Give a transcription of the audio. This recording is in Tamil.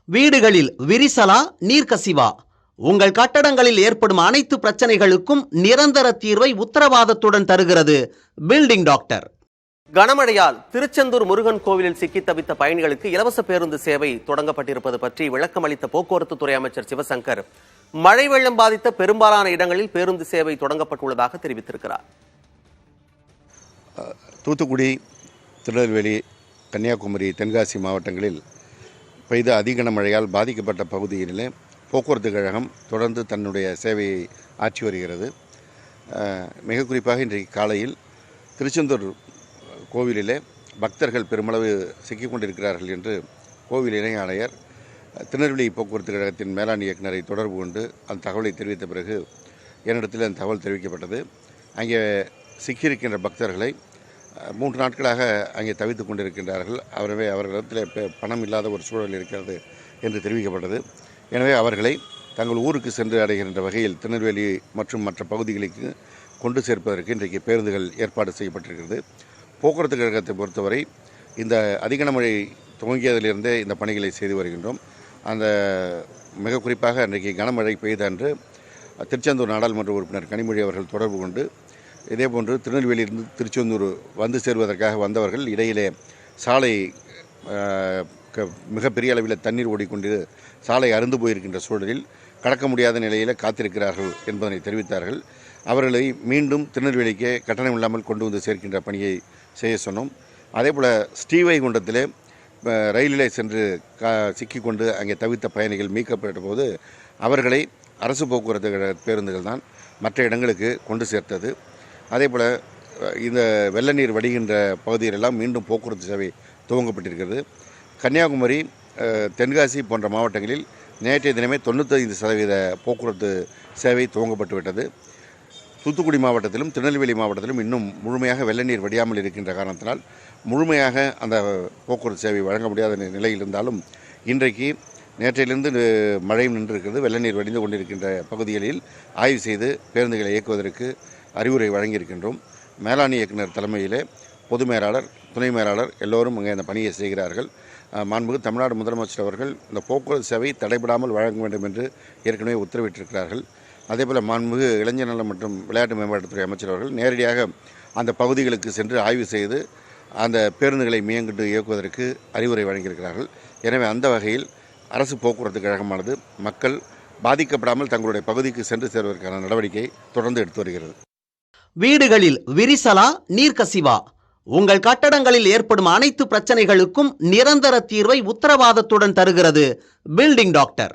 வீடுகளில் விரிசலா நீர்க்கசிவா? உங்கள் கட்டடங்களில் ஏற்படும் அனைத்து பிரச்சனைகளுக்கும் நிரந்தர தீர்வை உத்தரவாதத்துடன் தருகிறது பில்டிங் டாக்டர். கனமழையால் திருச்செந்தூர் முருகன் கோவிலில் சிக்கி தவித்த பயணிகளுக்கு இலவச பேருந்து சேவை தொடங்கப்பட்டிருப்பது பற்றி விளக்கம் அளித்த போக்குவரத்து துறை அமைச்சர் சிவசங்கர், மழை வெள்ளம் பாதித்த பெரும்பாலான இடங்களில் பேருந்து சேவை தொடங்கப்பட்டுள்ளதாக தெரிவித்திருக்கிறார். தூத்துக்குடி, திருநெல்வேலி, கன்னியாகுமரி, தென்காசி மாவட்டங்களில் பெய்த அதிக மழையால் பாதிக்கப்பட்ட பகுதிகளிலே போக்குவரத்து கழகம் தொடர்ந்து தன்னுடைய சேவையை ஆற்றி வருகிறது. மிக குறிப்பாக இன்றைக்கு காலையில் திருச்செந்தூர் கோவிலிலே பக்தர்கள் பெருமளவு சிக்கிக் கொண்டிருக்கிறார்கள் என்று கோவில் இணை ஆணையர் திருநெல்வேலி போக்குவரத்து கழகத்தின் மேலாண் இயக்குநரை தொடர்பு கொண்டு அந்த தகவலை தெரிவித்த பிறகு என்னிடத்தில் அந்த தகவல் தெரிவிக்கப்பட்டது. அங்கே சிக்கியிருக்கின்ற பக்தர்களை 3 நாட்களாக அங்கே தவித்து கொண்டிருக்கின்றார்கள். அவர்களிடத்தில் பணம் இல்லாத ஒரு சூழல் இருக்கிறது என்று தெரிவிக்கப்பட்டது. எனவே அவர்களை தங்கள் ஊருக்கு சென்று அடைகின்ற வகையில் திருநெல்வேலி மற்றும் மற்ற பகுதிகளுக்கு கொண்டு சேர்ப்பதற்கு இன்றைக்கு பேருந்துகள் ஏற்பாடு செய்யப்பட்டிருக்கிறது. போக்குவரத்து கழகத்தை பொறுத்தவரை இந்த அதிக மழை துவங்கியதிலிருந்தே இந்த பணிகளை செய்து வருகின்றோம். அந்த மிக குறிப்பாக இன்றைக்கு கனமழை பெய்த அன்று திருச்செந்தூர் நாடாளுமன்ற உறுப்பினர் கனிமொழி அவர்கள் தொடர்பு கொண்டு இதேபோன்று திருநெல்வேலியிலிருந்து திருச்செந்தூர் வந்து சேர்வதற்காக வந்தவர்கள் இடையிலே சாலை மிகப்பெரிய அளவில் தண்ணீர் ஓடிக்கொண்டு சாலை அருந்து போயிருக்கின்ற சூழலில் கடக்க முடியாத நிலையில் காத்திருக்கிறார்கள் என்பதனை தெரிவித்தார்கள். அவர்களை மீண்டும் திருநெல்வேலிக்கு கட்டணம் இல்லாமல் கொண்டு வந்து சேர்க்கின்ற பணியை செய்ய சொன்னோம். அதேபோல் ஸ்ரீவைகுண்டத்திலே ரயிலிலே சென்று சிக்கிக்கொண்டு அங்கே தவித்த பயணிகள் மீட்கப்பட்ட போது அவர்களை அரசு போக்குவரத்து கழக பேருந்துகள் தான் மற்ற இடங்களுக்கு கொண்டு சேர்த்தது. அதேபோல் இந்த வெள்ள நீர் வடிகின்ற பகுதிகளெல்லாம் மீண்டும் போக்குவரத்து சேவை துவங்கப்பட்டிருக்கிறது. கன்னியாகுமரி, தென்காசி போன்ற மாவட்டங்களில் நேற்றைய தினமே 95% போக்குவரத்து சேவை துவங்கப்பட்டு விட்டது. தூத்துக்குடி மாவட்டத்திலும் திருநெல்வேலி மாவட்டத்திலும் இன்னும் முழுமையாக வெள்ள நீர் வடியாமல் இருக்கின்ற காரணத்தினால் முழுமையாக அந்த போக்குவரத்து சேவை வழங்க முடியாத நிலையில் இருந்தாலும் இன்றைக்கு நேற்றையிலிருந்து மழையும் நின்றிருக்கிறது. வெள்ள நீர் வடிந்து கொண்டிருக்கின்ற பகுதிகளில் ஆய்வு செய்து பேருந்துகளை இயக்குவதற்கு அறிவுரை வழங்கியிருக்கின்றோம். மேலாண் இயக்குனர் தலைமையிலே பொது மேலாளர், துணை மேலாளர் எல்லோரும் அங்கே அந்த பணியை செய்கிறார்கள். மாண்புமிகு தமிழ்நாடு முதலமைச்சர் அவர்கள் இந்த போக்குவரத்து சேவை தடைபடாமல் வழங்க வேண்டும் என்று ஏற்கனவே உத்தரவிட்டிருக்கிறார்கள். அதேபோல் மாண்புமிகு இளைஞர் நலம் மற்றும் விளையாட்டு மேம்பாட்டுத்துறை அமைச்சர் அவர்கள் நேரடியாக அந்த பகுதிகளுக்கு சென்று ஆய்வு செய்து அந்த பேருந்துகளை மியங்கிட்டு இயக்குவதற்கு அறிவுரை வழங்கியிருக்கிறார்கள். எனவே அந்த வகையில் அரசு போக்குவரத்து கழகமானது மக்கள் பாதிக்கப்படாமல் தங்களுடைய பகுதிக்கு சென்று சேர்வதற்கான நடவடிக்கையை தொடர்ந்து எடுத்து வருகிறது. வீடுகளில் விரிசலா நீர்க்கசிவா? உங்கள் கட்டடங்களில் ஏற்படும் அனைத்து பிரச்சனைகளுக்கும் நிரந்தர தீர்வை உத்தரவாதத்துடன் தருகிறது பில்டிங் டாக்டர்.